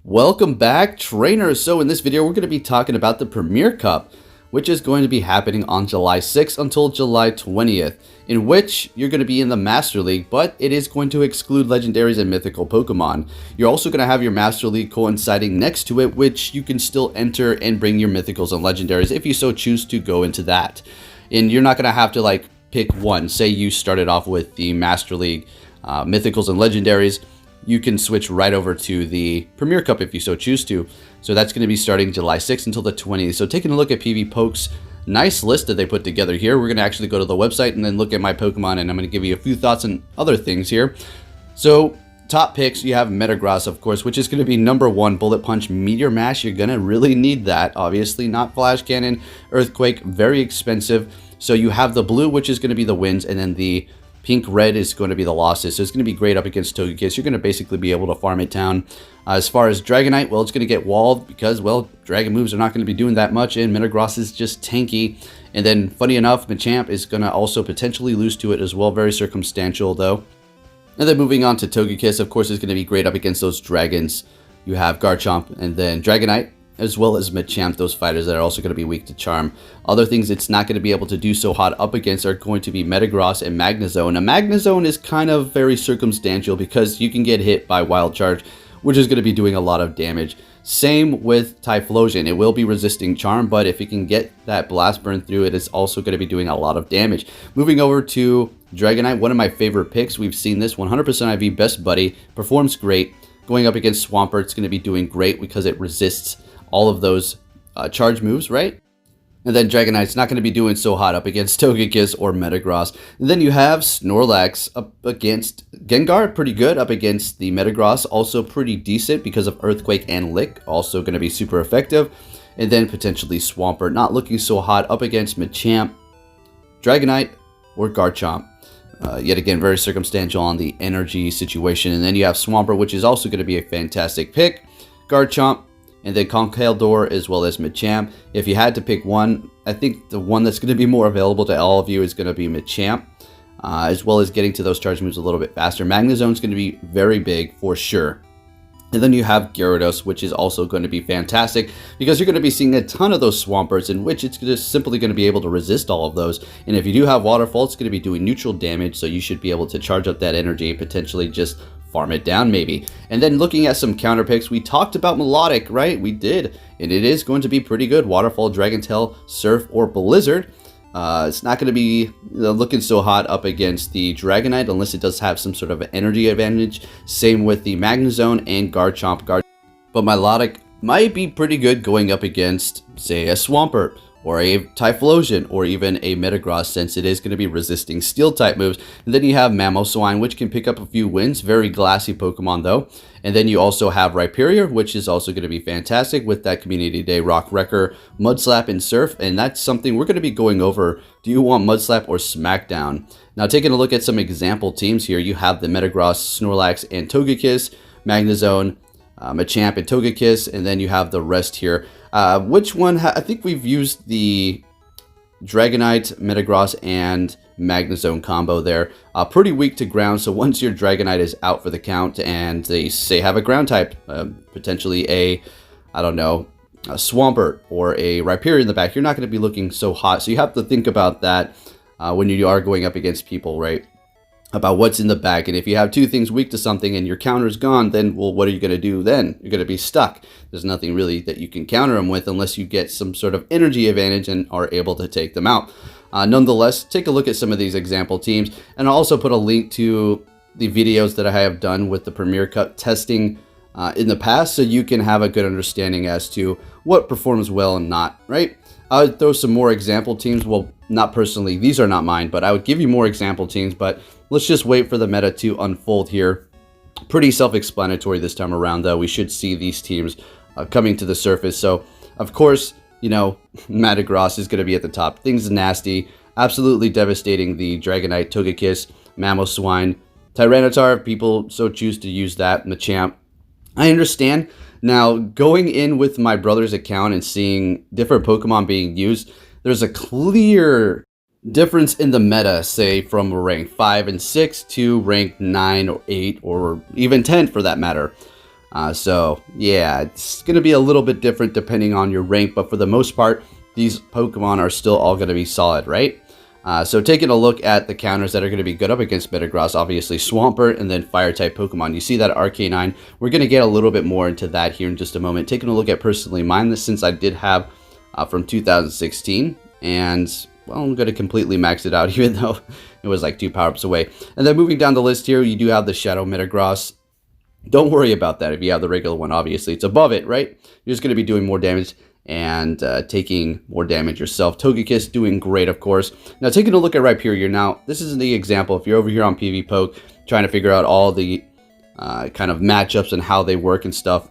Welcome back, trainers. So in this video, we're going to be talking about the Premier Cup, which is going to be happening on July 6th until July 20th, in which you're going to be in the Master League, but it is going to exclude Legendaries and Mythical Pokemon. You're also going to have your Master League coinciding next to it, which you can still enter and bring your Mythicals and Legendaries if you so choose to go into that. And you're not going to have to pick one. Say you started off with the Master League, Mythicals and Legendaries. You can switch right over to the Premier Cup if you so choose to. So that's going to be starting July 6th until the 20th. So taking a look at Pvpoke's nice list that they put together here, we're going to actually go to the website and then look at my Pokemon, and I'm going to give you a few thoughts on other things here. So top picks, you have Metagross, of course, which is going to be number 1, Bullet Punch, Meteor Mash. You're going to really need that. Obviously not Flash Cannon, Earthquake, very expensive. So you have the blue, which is going to be the wins, and then the pink-red is going to be the losses, so it's going to be great up against Togekiss. You're going to basically be able to farm it down. As far as Dragonite, well, it's going to get walled because, well, Dragon moves are not going to be doing that much, and Metagross is just tanky. And then, funny enough, Machamp is going to also potentially lose to it as well. Very circumstantial, though. And then moving on to Togekiss, of course, is going to be great up against those dragons. You have Garchomp and then Dragonite, as well as Machamp, those fighters that are also going to be weak to Charm. Other things it's not going to be able to do so hot up against are going to be Metagross and Magnezone. Now, Magnezone is kind of very circumstantial because you can get hit by Wild Charge, which is going to be doing a lot of damage. Same with Typhlosion. It will be resisting Charm, but if it can get that Blast Burn through, it is also going to be doing a lot of damage. Moving over to Dragonite, one of my favorite picks. We've seen this 100% IV Best Buddy. Performs great. Going up against Swampert, it's going to be doing great because it resists all of those charge moves, right? And then Dragonite's not going to be doing so hot up against Togekiss or Metagross. And then you have Snorlax up against Gengar, pretty good up against the Metagross, also pretty decent because of Earthquake and Lick, also going to be super effective. And then potentially Swampert, not looking so hot up against Machamp, Dragonite, or Garchomp. Yet again, very circumstantial on the energy situation. And then you have Swampert, which is also going to be a fantastic pick. Garchomp, and then Conkeldurr as well as Machamp. If you had to pick one, I think the one that's going to be more available to all of you is going to be Machamp, as well as getting to those charge moves a little bit faster. Magnezone is going to be very big for sure. And then you have Gyarados, which is also going to be fantastic because you're going to be seeing a ton of those Swamperts, in which it's just simply going to be able to resist all of those. And if you do have Waterfall, it's going to be doing neutral damage, so you should be able to charge up that energy and potentially just farm it down maybe. And then looking at some counter picks, we talked about Melodic, right? We did, and it is going to be pretty good. Waterfall, Dragon Tail, Surf, or Blizzard. It's not going to be looking so hot up against the Dragonite unless it does have some sort of energy advantage. Same with the Magnezone and Garchomp. But Melodic might be pretty good going up against, say, a Swampert, or a Typhlosion, or even a Metagross, since it is going to be resisting Steel-type moves. And then you have Mamoswine, which can pick up a few wins. Very glassy Pokemon, though. And then you also have Rhyperior, which is also going to be fantastic with that Community Day Rock Wrecker, Mudslap, and Surf. And that's something we're going to be going over. Do you want Mudslap or Smackdown? Now, taking a look at some example teams here, you have the Metagross, Snorlax, and Togekiss, Magnezone, Machamp, and Togekiss, and then you have the rest here. Which one? I think we've used the Dragonite, Metagross, and Magnezone combo there. Pretty weak to ground, so once your Dragonite is out for the count and they say have a ground type, potentially a Swampert or a Rhyperior in the back, you're not going to be looking so hot. So you have to think about that when you are going up against people, right? About what's in the bag. And if you have two things weak to something and your counter's gone, then, well, what are you going to do then? You're going to be stuck. There's nothing really that you can counter them with unless you get some sort of energy advantage and are able to take them out. Nonetheless, take a look at some of these example teams, and I'll also put a link to the videos that I have done with the Premier Cup testing in the past, so you can have a good understanding as to what performs well and not, right? I would throw some more example teams. Well, not personally, these are not mine, but I would give you more example teams, but let's just wait for the meta to unfold here. Pretty self-explanatory this time around, though. We should see these teams coming to the surface. So, of course, you know, Metagross is going to be at the top. Things nasty, absolutely devastating the Dragonite, Togekiss, Mamoswine, Tyranitar, if people so choose to use that, Machamp. I understand. Now, going in with my brother's account and seeing different Pokemon being used, there's a clear difference in the meta, say from rank 5 and 6 to rank 9 or 8 or even 10 for that matter. So yeah, it's going to be a little bit different depending on your rank, but for the most part, these Pokemon are still all going to be solid, right? So taking a look at the counters that are going to be good up against Metagross, obviously Swampert and then Fire-type Pokemon. You see that Arcanine. We're going to get a little bit more into that here in just a moment. Taking a look at personally mine, this since I did have from 2016, and well, I'm going to completely max it out even though it was like 2 power-ups away. And then moving down the list here, you do have the Shadow Metagross. Don't worry about that if you have the regular one, obviously. It's above it, right? You're just going to be doing more damage and taking more damage yourself. Togekiss doing great, of course. Now, taking a look at Rhyperior. Now, this is the example. If you're over here on Pvpoke, trying to figure out all the kind of matchups and how they work and stuff,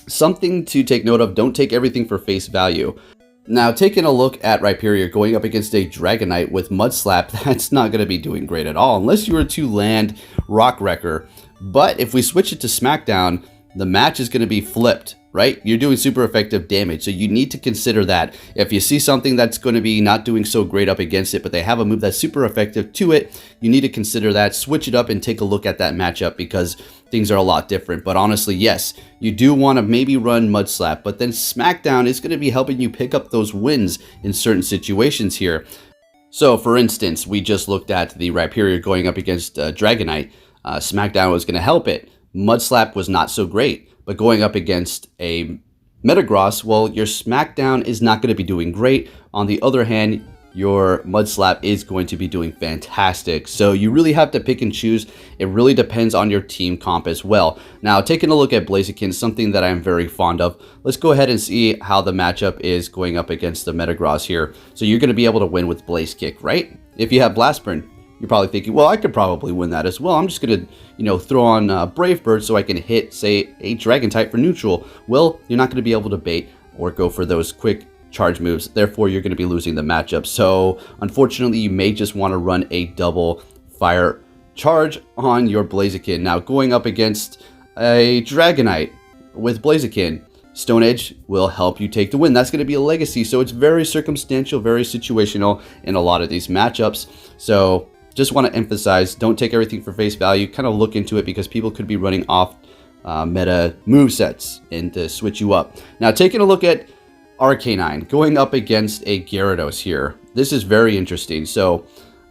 something to take note of, don't take everything for face value. Now, taking a look at Rhyperior going up against a Dragonite with Mud Slap, that's not going to be doing great at all, unless you were to land Rock Wrecker. But if we switch it to SmackDown, the match is going to be flipped, right? You're doing super effective damage, so you need to consider that. If you see something that's going to be not doing so great up against it, but they have a move that's super effective to it, you need to consider that, switch it up, and take a look at that matchup because things are a lot different. But honestly, yes, you do want to maybe run Mud Slap, but then SmackDown is going to be helping you pick up those wins in certain situations here. So, for instance, we just looked at the Rhyperior going up against Dragonite. SmackDown was going to help it. Mud Slap was not so great, but going up against a Metagross, well, your SmackDown is not going to be doing great. On the other hand, your Mud Slap is going to be doing fantastic. So you really have to pick and choose. It really depends on your team comp as well. Now, taking a look at Blaziken, something that I'm very fond of. Let's go ahead and see how the matchup is going up against the Metagross here. So you're going to be able to win with Blaze Kick, right? If you have Blast Burn. You're probably thinking, well, I could probably win that as well. I'm just going to, throw on Brave Bird so I can hit, say, a Dragon type for neutral. Well, you're not going to be able to bait or go for those quick charge moves. Therefore, you're going to be losing the matchup. So, unfortunately, you may just want to run a double fire charge on your Blaziken. Now, going up against a Dragonite with Blaziken, Stone Edge will help you take the win. That's going to be a legacy. So, it's very circumstantial, very situational in a lot of these matchups. So, just want to emphasize, don't take everything for face value. Kind of look into it because people could be running off meta movesets and to switch you up. Now, taking a look at Arcanine going up against a Gyarados here. This is very interesting. So,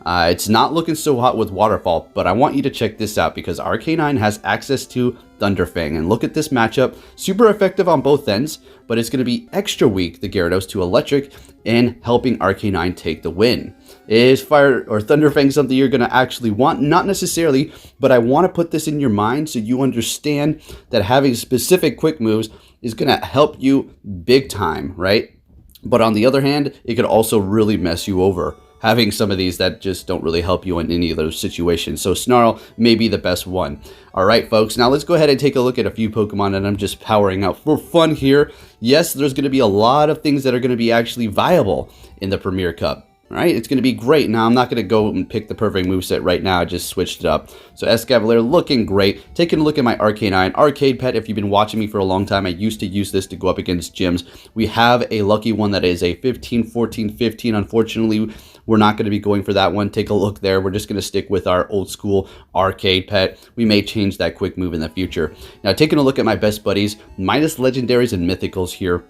it's not looking so hot with Waterfall, but I want you to check this out because Arcanine has access to Thunderfang. And look at this matchup. Super effective on both ends, but it's going to be extra weak, the Gyarados, to Electric and helping Arcanine take the win. Is Fire or Thunderfang something you're going to actually want? Not necessarily, but I want to put this in your mind so you understand that having specific quick moves is going to help you big time, right? But on the other hand, it could also really mess you over, having some of these that just don't really help you in any of those situations. So Snarl may be the best one. All right, folks, now let's go ahead and take a look at a few Pokemon that I'm just powering out for fun here. Yes, there's going to be a lot of things that are going to be actually viable in the Premier Cup. All right, it's going to be great. Now, I'm not going to go and pick the perfect moveset right now. I just switched it up. So, Escavalier looking great. Taking a look at my Arcanine. Arcade Pet, if you've been watching me for a long time, I used to use this to go up against gyms. We have a lucky one that is a 15, 14, 15. Unfortunately, we're not going to be going for that one. Take a look there. We're just going to stick with our old school Arcade Pet. We may change that quick move in the future. Now, taking a look at my best buddies, minus Legendaries and Mythicals here.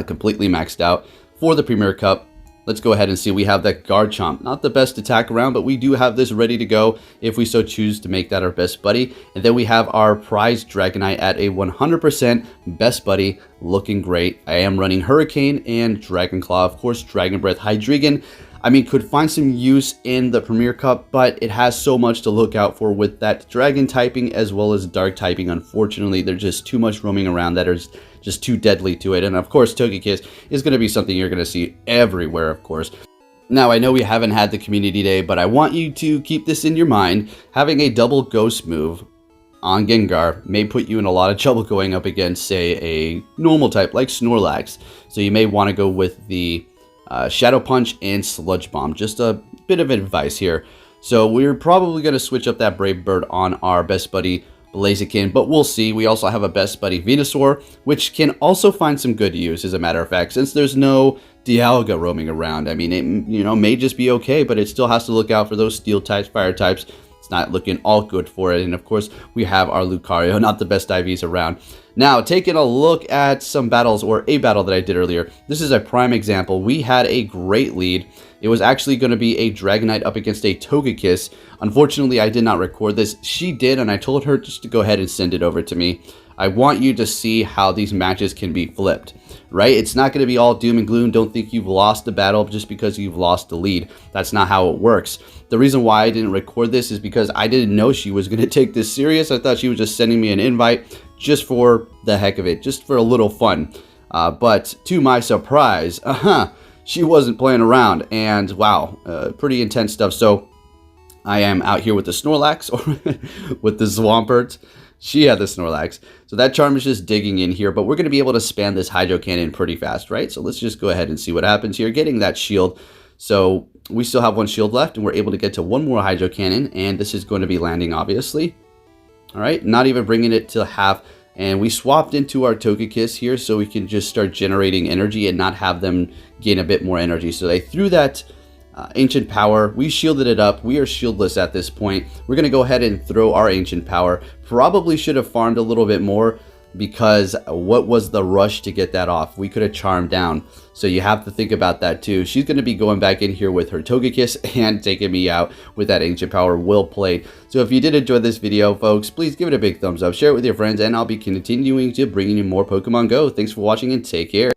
Completely maxed out for the Premier Cup. Let's go ahead and see. We have that Garchomp. Not the best attack around, but we do have this ready to go if we so choose to make that our best buddy. And then we have our prize Dragonite at a 100% best buddy. Looking great. I am running Hurricane and Dragon Claw. Of course, Dragon Breath Hydreigon. I mean, could find some use in the Premier Cup, but it has so much to look out for with that Dragon typing as well as Dark typing. Unfortunately, there's just too much roaming around that is just too deadly to it. And of course, Togekiss is going to be something you're going to see everywhere, of course. Now, I know we haven't had the community day, but I want you to keep this in your mind. Having a double ghost move on Gengar may put you in a lot of trouble going up against, say, a normal type like Snorlax. So you may want to go with the Shadow Punch and Sludge Bomb. Just a bit of advice here. So we're probably going to switch up that Brave Bird on our best buddy Blaziken, but we'll see. We also have a best buddy Venusaur, which can also find some good use, as a matter of fact, since there's no Dialga roaming around. I mean, it may just be okay, but it still has to look out for those Steel types, Fire types, It's not looking all good for it. And of course, we have our Lucario, not the best IVs around. Now, taking a look at some battles, or a battle that I did earlier, this is a prime example. We had a great lead. It was actually going to be a Dragonite up against a Togekiss. Unfortunately, I did not record this. She did, and I told her just to go ahead and send it over to me. I want you to see how these matches can be flipped, right? It's not going to be all doom and gloom. Don't think you've lost the battle just because you've lost the lead. That's not how it works. The reason why I didn't record this is because I didn't know she was going to take this serious. I thought she was just sending me an invite just for the heck of it, just for a little fun. But to my surprise, she wasn't playing around, and wow, pretty intense stuff. So I am out here with the Snorlax, or with the Swampert. She had the Snorlax. So that charm is just digging in here, but we're going to be able to spam this Hydro Cannon pretty fast, right? So let's just go ahead and see what happens here. Getting that shield. So we still have one shield left, and we're able to get to one more Hydro Cannon, and this is going to be landing, obviously. All right, not even bringing it to half. And we swapped into our Togekiss here so we can just start generating energy and not have them gain a bit more energy. So they threw that Ancient Power. We shielded it up. We are shieldless at this point. We're going to go ahead and throw our Ancient Power. Probably should have farmed a little bit more, because what was the rush to get that off? We could have charmed down. So you have to think about that too. She's going to be going back in here with her Togekiss and taking me out with that Ancient Power. Well played. So if you did enjoy this video, folks, please give it a big thumbs up, share it with your friends, and I'll be continuing to bringing you more Pokemon Go. Thanks for watching, and take care.